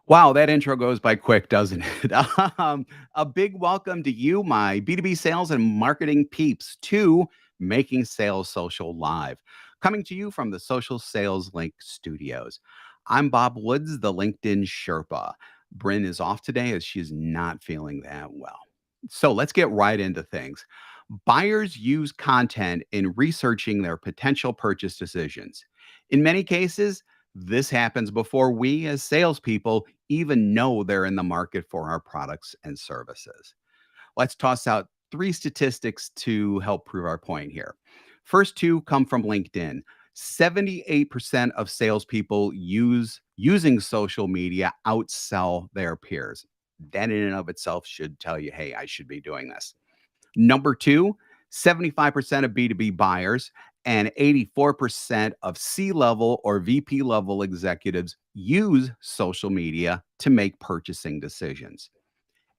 Wow, that intro goes by quick, doesn't it? A big welcome to you, my B2B sales and marketing peeps, to Making Sales Social Live, coming to you from the Social Sales Link Studios. I'm Bob Woods, the LinkedIn Sherpa. Bryn is off today as she's not feeling that well. So let's get right into things. Buyers use content in researching their potential purchase decisions. In many cases, this happens before we, as salespeople, even know they're in the market for our products and services. Let's toss out three statistics to help prove our point here. First two come from LinkedIn. 78% of salespeople using social media outsell their peers. That in and of itself should tell you, hey, I should be doing this. Number two, 75% of B2B buyers and 84% of C level or VP level executives use social media to make purchasing decisions.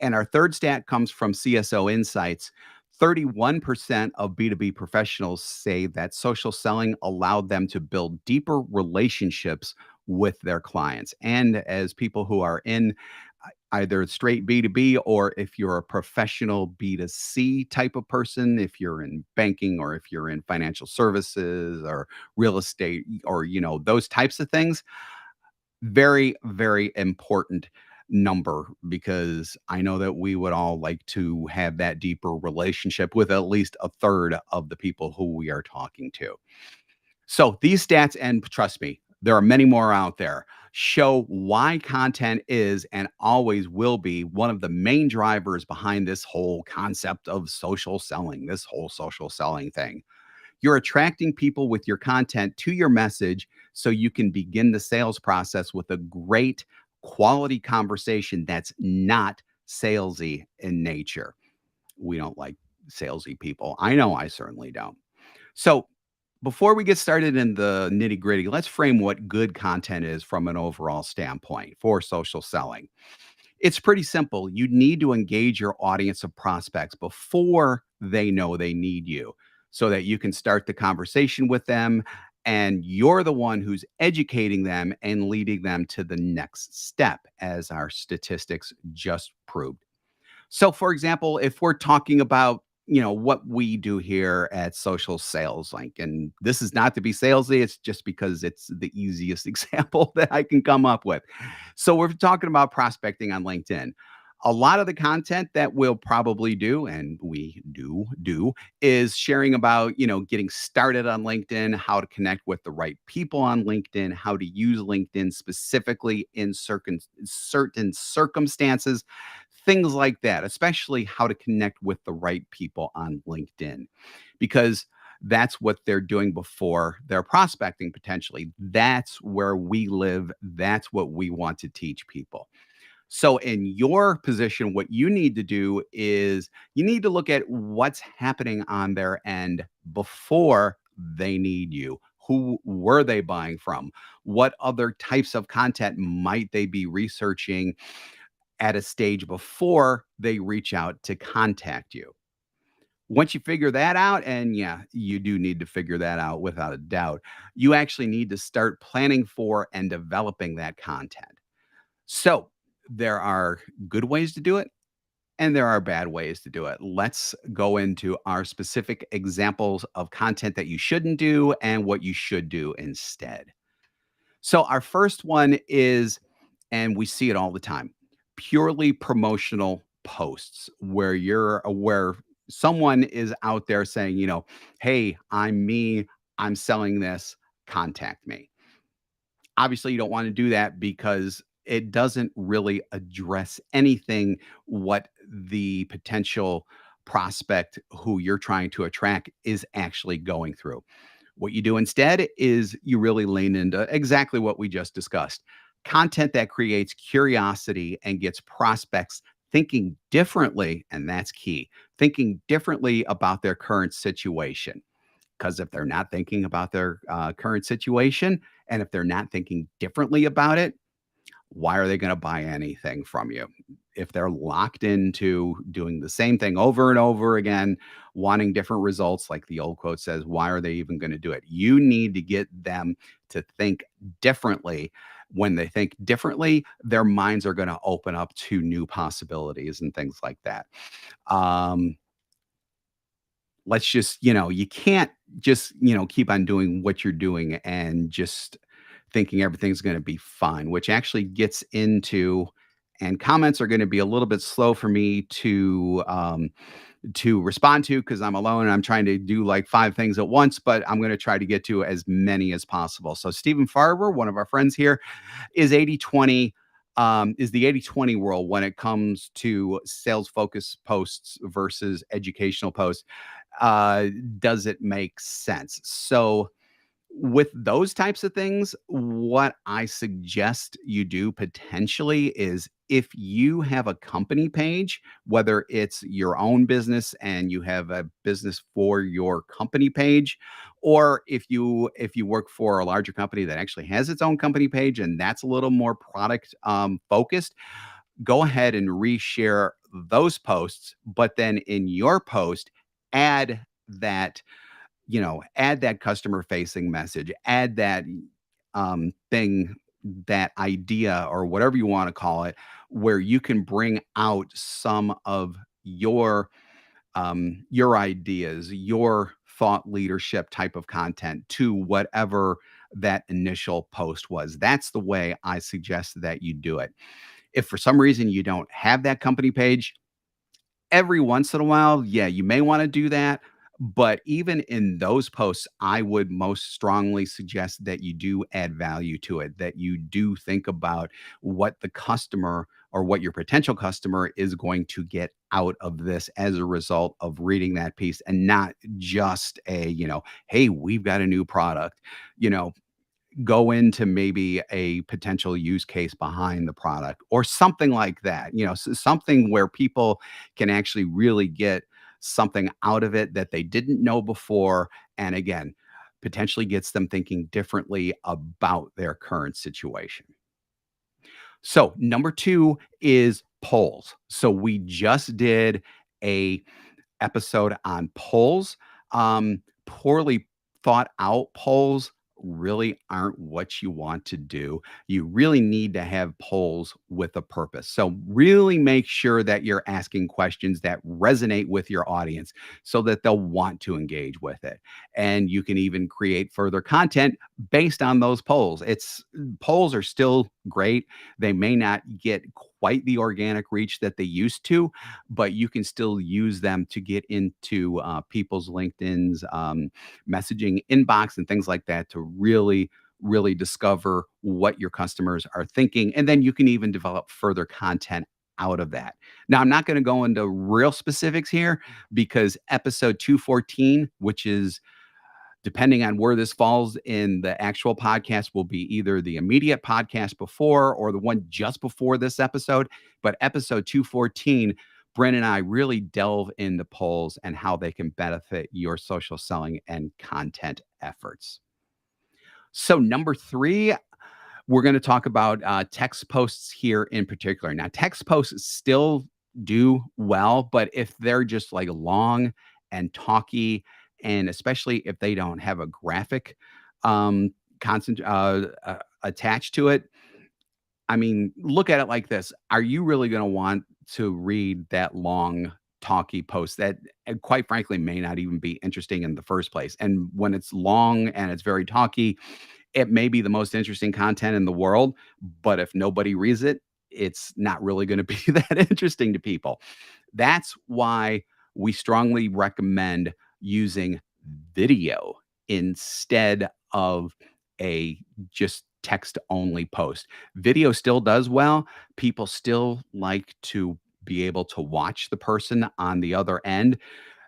And our third stat comes from CSO Insights. 31% of B2B professionals say that social selling allowed them to build deeper relationships with their clients. And as people who are in either straight B2B or if you're a professional B2C type of person, if you're in banking or if you're in financial services or real estate or those types of things, very, very important number because I know that we would all like to have that deeper relationship with at least a third of the people who we are talking to. So these stats, and trust me, there are many more out there, show why content is and always will be one of the main drivers behind this whole concept of social selling, this whole social selling thing. You're attracting people with your content to your message so you can begin the sales process with a great quality conversation that's not salesy in nature. We don't like salesy people. I know I certainly don't. So, before we get started in the nitty gritty, let's frame what good content is from an overall standpoint for social selling. It's pretty simple. You need to engage your audience of prospects before they know they need you so that you can start the conversation with them. And you're the one who's educating them and leading them to the next step, as our statistics just proved. So, for example, if we're talking about what we do here at Social Sales Link, and this is not to be salesy, it's just because it's the easiest example that I can come up with. So, we're talking about prospecting on LinkedIn. A lot of the content that we'll probably do, and we do, is sharing about getting started on LinkedIn, how to connect with the right people on LinkedIn, how to use LinkedIn specifically in certain circumstances, things like that, especially how to connect with the right people on LinkedIn, because that's what they're doing before they're prospecting potentially. That's where we live. That's what we want to teach people. So, in your position, what you need to do is you need to look at what's happening on their end before they need you. Who were they buying from? What other types of content might they be researching at a stage before they reach out to contact you? Once you figure that out, and yeah, you do need to figure that out without a doubt, you actually need to start planning for and developing that content. So, there are good ways to do it and there are bad ways to do it. Let's go into our specific examples of content that you shouldn't do and what you should do instead. So, our first one is, and we see it all the time, purely promotional posts where someone is out there saying, hey, I'm me, I'm selling this, contact me. Obviously, you don't want to do that because it doesn't really address anything what the potential prospect who you're trying to attract is actually going through. What you do instead is you really lean into exactly what we just discussed, content that creates curiosity and gets prospects thinking differently. And that's key, thinking differently about their current situation. Because if they're not thinking about their current situation, and if they're not thinking differently about it, why are they going to buy anything from you? if they're locked into doing the same thing over and over again, wanting different results, like the old quote says, why are they even going to do it? You need to get them to think differently. When they think differently, their minds are going to open up to new possibilities and things like that. Um, let's just, you can't just, keep on doing what you're doing and just thinking everything's going to be fine, which actually gets into, and comments are going to be a little bit slow for me to respond to because I'm alone and I'm trying to do like five things at once, but I'm going to try to get to as many as possible. So Stephen Farber, one of our friends here, is 80/20, is the 80/20 rule when it comes to sales focus posts versus educational posts. Uh, does it make sense? So with those types of things, what I suggest you do potentially is if you have a company page, whether it's your own business and you have a business for your company page, or if you work for a larger company that actually has its own company page and that's a little more product focused, go ahead and reshare those posts, but then in your post, add that add that customer facing message, add that thing, that idea, or whatever you want to call it, where you can bring out some of your ideas, your thought leadership type of content to whatever that initial post was. That's the way I suggest that you do it. If for some reason you don't have that company page, every once in a while, yeah, you may wanna do that, but even in those posts, I would most strongly suggest that you do add value to it, that you do think about what the customer or what your potential customer is going to get out of this as a result of reading that piece and not just "Hey, we've got a new product." You know, go into maybe a potential use case behind the product or something like that, something where people can actually really get something out of it that they didn't know before. And again, potentially gets them thinking differently about their current situation. So, number two is polls. So, we just did a episode on polls. Poorly thought out polls really aren't what you want to do. You really need to have polls with a purpose. So, really make sure that you're asking questions that resonate with your audience so that they'll want to engage with it. And you can even create further content based on those polls. Polls are still great. They may not get quite the organic reach that they used to, but you can still use them to get into people's LinkedIn's messaging inbox and things like that to really discover what your customers are thinking. And then you can even develop further content out of that. Now, I'm not going to go into real specifics here because episode 214, which is depending on where this falls in the actual podcast, will be either the immediate podcast before or the one just before this episode. But episode 214, Brent and I really delve into polls and how they can benefit your social selling and content efforts. So, number three, we're going to talk about text posts here in particular. Now, text posts still do well, but if they're just like long and talky, and especially if they don't have a graphic attached to it, I mean, look at it like this. Are you really going to want to read that long, talky post that, quite frankly, may not even be interesting in the first place? And when it's long and it's very talky, it may be the most interesting content in the world, but if nobody reads it, it's not really going to be that interesting to people. That's why we strongly recommend using video instead of a just text only post. Video still does well. People still like to be able to watch the person on the other end,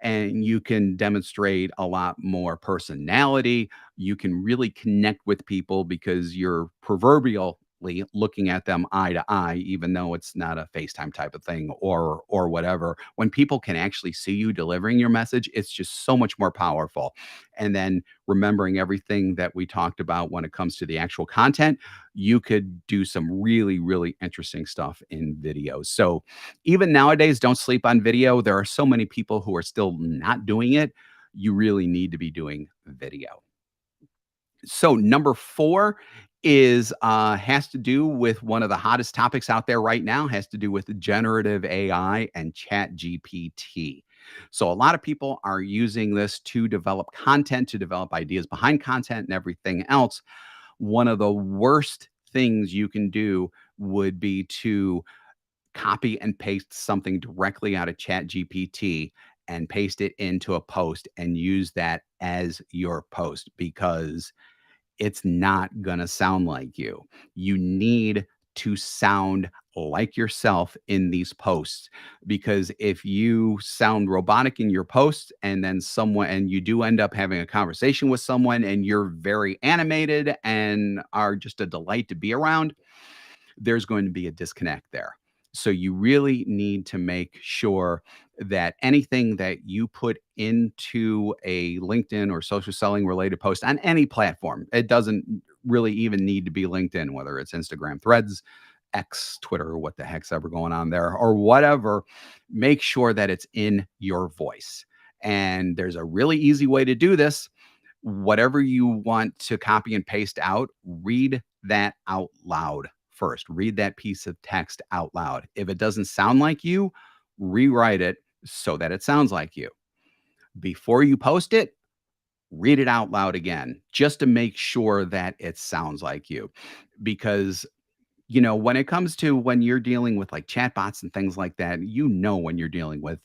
and you can demonstrate a lot more personality. You can really connect with people because your proverbial immediately looking at them eye to eye, even though it's not a FaceTime type of thing or whatever. When people can actually see you delivering your message, it's just so much more powerful. And then remembering everything that we talked about when it comes to the actual content, you could do some really, really interesting stuff in videos. So even nowadays, don't sleep on video. There are so many people who are still not doing it. You really need to be doing video. So number 4 is, has to do with one of the hottest topics out there right now, has to do with generative AI and Chat GPT. So a lot of people are using this to develop content, to develop ideas behind content and everything else. One of the worst things you can do would be to copy and paste something directly out of Chat GPT and paste it into a post and use that as your post, because it's not gonna sound like you. You need to sound like yourself in these posts, because if you sound robotic in your posts and then someone and you do end up having a conversation with someone and you're very animated and are just a delight to be around, there's going to be a disconnect there. So you really need to make sure that anything that you put into a LinkedIn or social selling related post on any platform, it doesn't really even need to be LinkedIn, whether it's Instagram, Threads, X, Twitter, what the heck's ever going on there, or whatever, make sure that it's in your voice. And there's a really easy way to do this. Whatever you want to copy and paste out, read that out loud first. Read that piece of text out loud. If it doesn't sound like you, rewrite it so that it sounds like you. Before you post it, read it out loud again, just to make sure that it sounds like you. Because when it comes to when you're dealing with like chatbots and things like that, when you're dealing with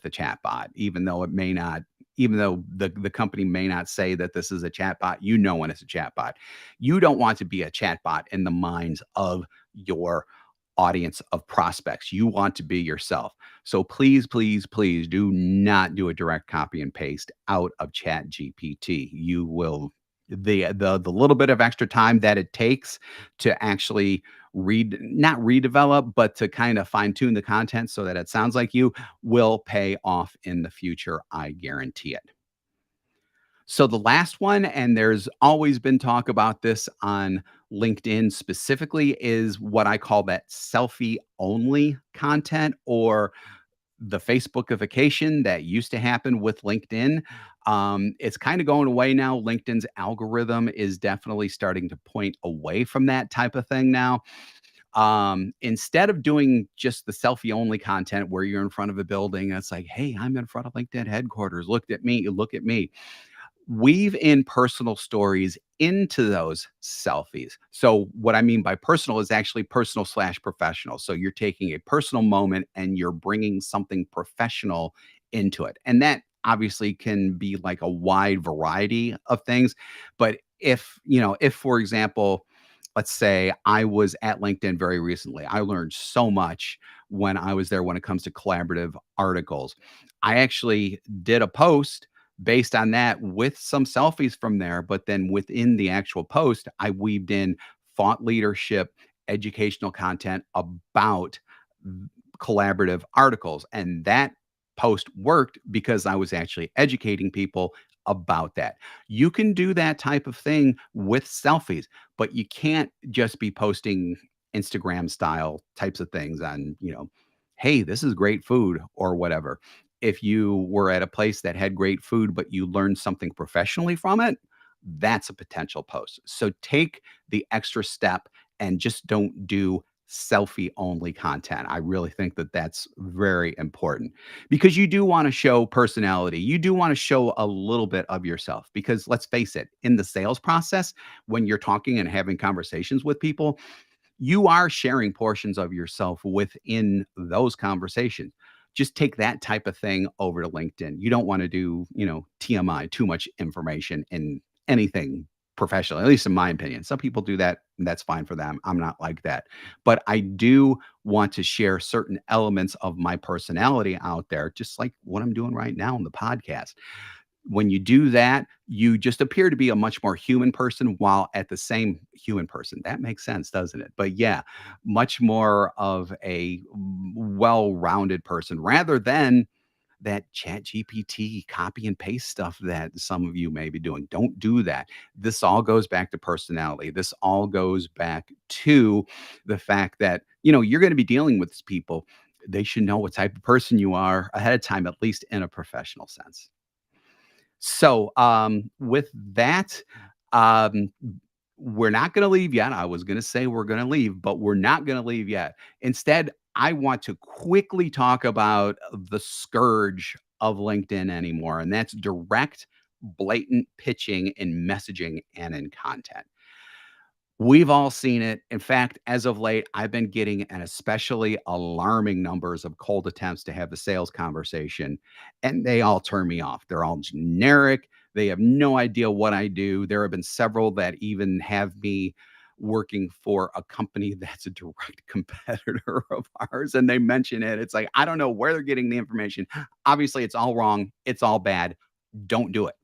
a chatbot, even though it may not, even though the company may not say that this is a chatbot, when it's a chatbot. You don't want to be a chatbot in the minds of your audience of prospects. You want to be yourself. So please, please, please do not do a direct copy and paste out of Chat GPT. You will the little bit of extra time that it takes to actually not redevelop, but to kind of fine tune the content so that it sounds like you, will pay off in the future. I guarantee it. So the last one, and there's always been talk about this on LinkedIn specifically, is what I call that selfie only content, or the Facebookification that used to happen with LinkedIn. It's kind of going away now. LinkedIn's algorithm is definitely starting to point away from that type of thing now. Instead of doing just the selfie only content where you're in front of a building, and it's like, hey, I'm in front of LinkedIn headquarters. Look at me. Look at me. Weave in personal stories into those selfies. So what I mean by personal is actually personal slash professional. So you're taking a personal moment and you're bringing something professional into it. And that obviously can be like a wide variety of things. But if for example, let's say I was at LinkedIn very recently, I learned so much when I was there when it comes to collaborative articles. I actually did a post based on that with some selfies from there. But then within the actual post, I weaved in thought leadership, educational content about collaborative articles. And that post worked because I was actually educating people about that. You can do that type of thing with selfies, but you can't just be posting Instagram style types of things on, hey, this is great food or whatever. If you were at a place that had great food, but you learned something professionally from it, that's a potential post. So take the extra step and just don't do selfie only content. I really think that that's very important, because you do want to show personality. You do want to show a little bit of yourself, because let's face it, in the sales process, when you're talking and having conversations with people, you are sharing portions of yourself within those conversations. Just take that type of thing over to LinkedIn. You don't want to do, TMI, too much information in anything professional, at least in my opinion. Some people do that, and that's fine for them. I'm not like that. But I do want to share certain elements of my personality out there, just like what I'm doing right now on the podcast. When you do that, you just appear to be a much more human person while at the same human person. That makes sense, doesn't it? But yeah, much more of a well-rounded person rather than that chat GPT copy and paste stuff that some of you may be doing. Don't do that. This all goes back to personality. This all goes back to the fact that, you're going to be dealing with these people. They should know what type of person you are ahead of time, at least in a professional sense. So, with that, um, we're not going to leave yet. I was going to say we're going to leave, but we're not going to leave yet. Instead, I want to quickly talk about the scourge of LinkedIn anymore, and that's direct, blatant pitching in messaging and in content. We've all seen it. In fact, as of late, I've been getting an especially alarming numbers of cold attempts to have the sales conversation, and they all turn me off. They're all generic. They have no idea what I do. There have been several that even have me working for a company that's a direct competitor of ours, and they mention it. It's like, I don't know where they're getting the information. Obviously, it's all wrong. It's all bad. Don't do it.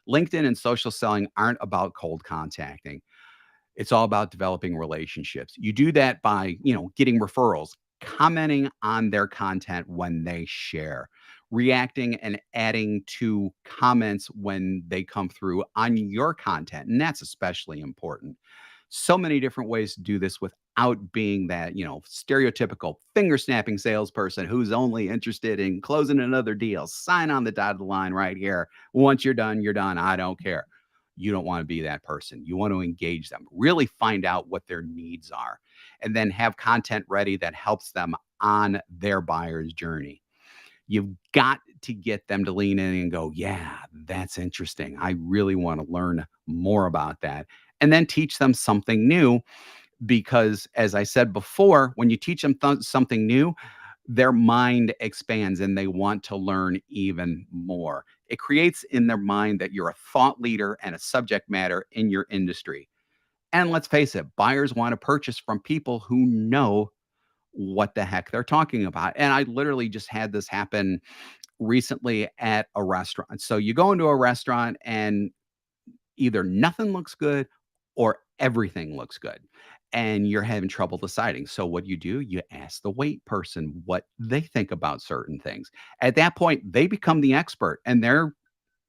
LinkedIn and social selling aren't about cold contacting. It's all about developing relationships. You do that by, getting referrals, commenting on their content when they share, reacting and adding to comments when they come through on your content. And that's especially important. So many different ways to do this without being that, stereotypical finger snapping salesperson who's only interested in closing another deal. Sign on the dotted line right here. Once you're done, you're done. I don't care. You don't want to be that person. You want to engage them, really find out what their needs are, and then have content ready that helps them on their buyer's journey. You've got to get them to lean in and go, yeah, that's interesting. I really want to learn more about that. And then teach them something new. Because, as I said before, when you teach them something new, their mind expands and they want to learn even more. It creates in their mind that you're a thought leader and a subject matter in your industry. And let's face it, buyers want to purchase from people who know what the heck they're talking about. And I literally just had this happen recently at a restaurant. So you go into a restaurant and either nothing looks good or everything looks good, and you're having trouble deciding. So what do? You ask the wait person what they think about certain things. At that point, they become the expert, and they're,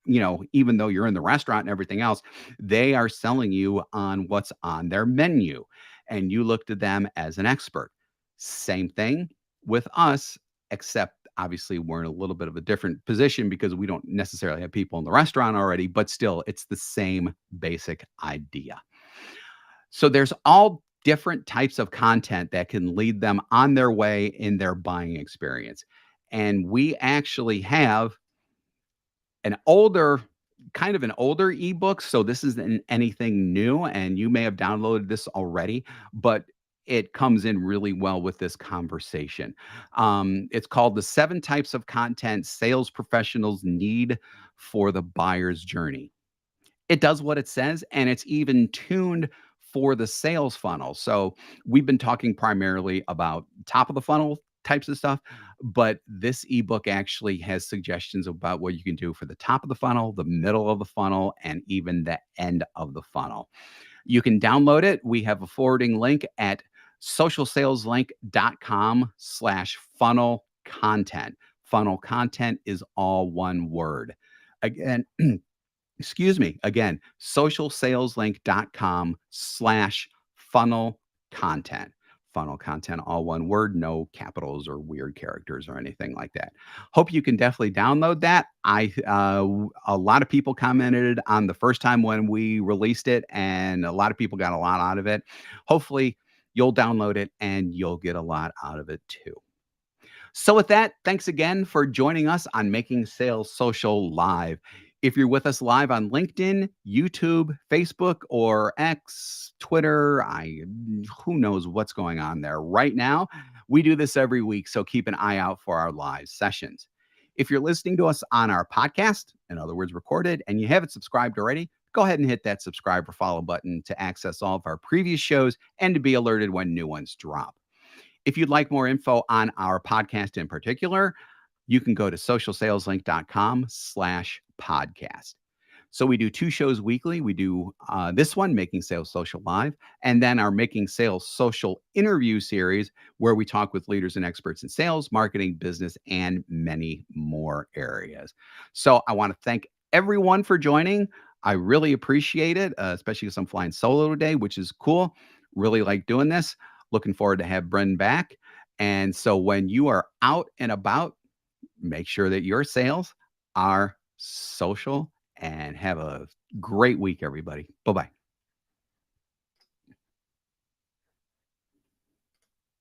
even though you're in the restaurant and everything else, they are selling you on what's on their menu, and you look to them as an expert. Same thing with us, except obviously we're in a little bit of a different position because we don't necessarily have people in the restaurant already, but still, it's the same basic idea. So there's all different types of content that can lead them on their way in their buying experience. And we actually have an older kind of an older ebook, so this isn't anything new, and you may have downloaded this already, but it comes in really well with this conversation. It's called The 7 Types of Content Sales Professionals Need for the Buyer's Journey. It does what it says, and it's even tuned for the sales funnel. So we've been talking primarily about top of the funnel types of stuff, but this ebook actually has suggestions about what you can do for the top of the funnel, the middle of the funnel, and even the end of the funnel. You can download it. We have a forwarding link at socialsaleslink.com/funnel content. Funnel content is all one word. Again, excuse me, again, socialsaleslink.com/funnel content. Funnel content, all one word, no capitals or weird characters or anything like that. Hope you can definitely download that. A lot of people commented on the first time when we released it, and a lot of people got a lot out of it. Hopefully, you'll download it and you'll get a lot out of it too. So, with that, thanks again for joining us on Making Sales Social Live. If you're with us live on LinkedIn, YouTube, Facebook, or X, Twitter, who knows what's going on there right now. We do this every week, so keep an eye out for our live sessions. If you're listening to us on our podcast, in other words, recorded, and you haven't subscribed already, go ahead and hit that subscribe or follow button to access all of our previous shows and to be alerted when new ones drop. If you'd like more info on our podcast in particular, you can go to socialsaleslink.com/podcast. So we do 2 shows weekly. We do, this one, Making Sales Social Live, and then our Making Sales Social interview series, where we talk with leaders and experts in sales, marketing, business, and many more areas. So I want to thank everyone for joining. I really appreciate it, especially because I'm flying solo today, which is cool. Really like doing this. Looking forward to have Bren back. And so when you are out and about, make sure that your sales are social, and have a great week, everybody. Bye bye.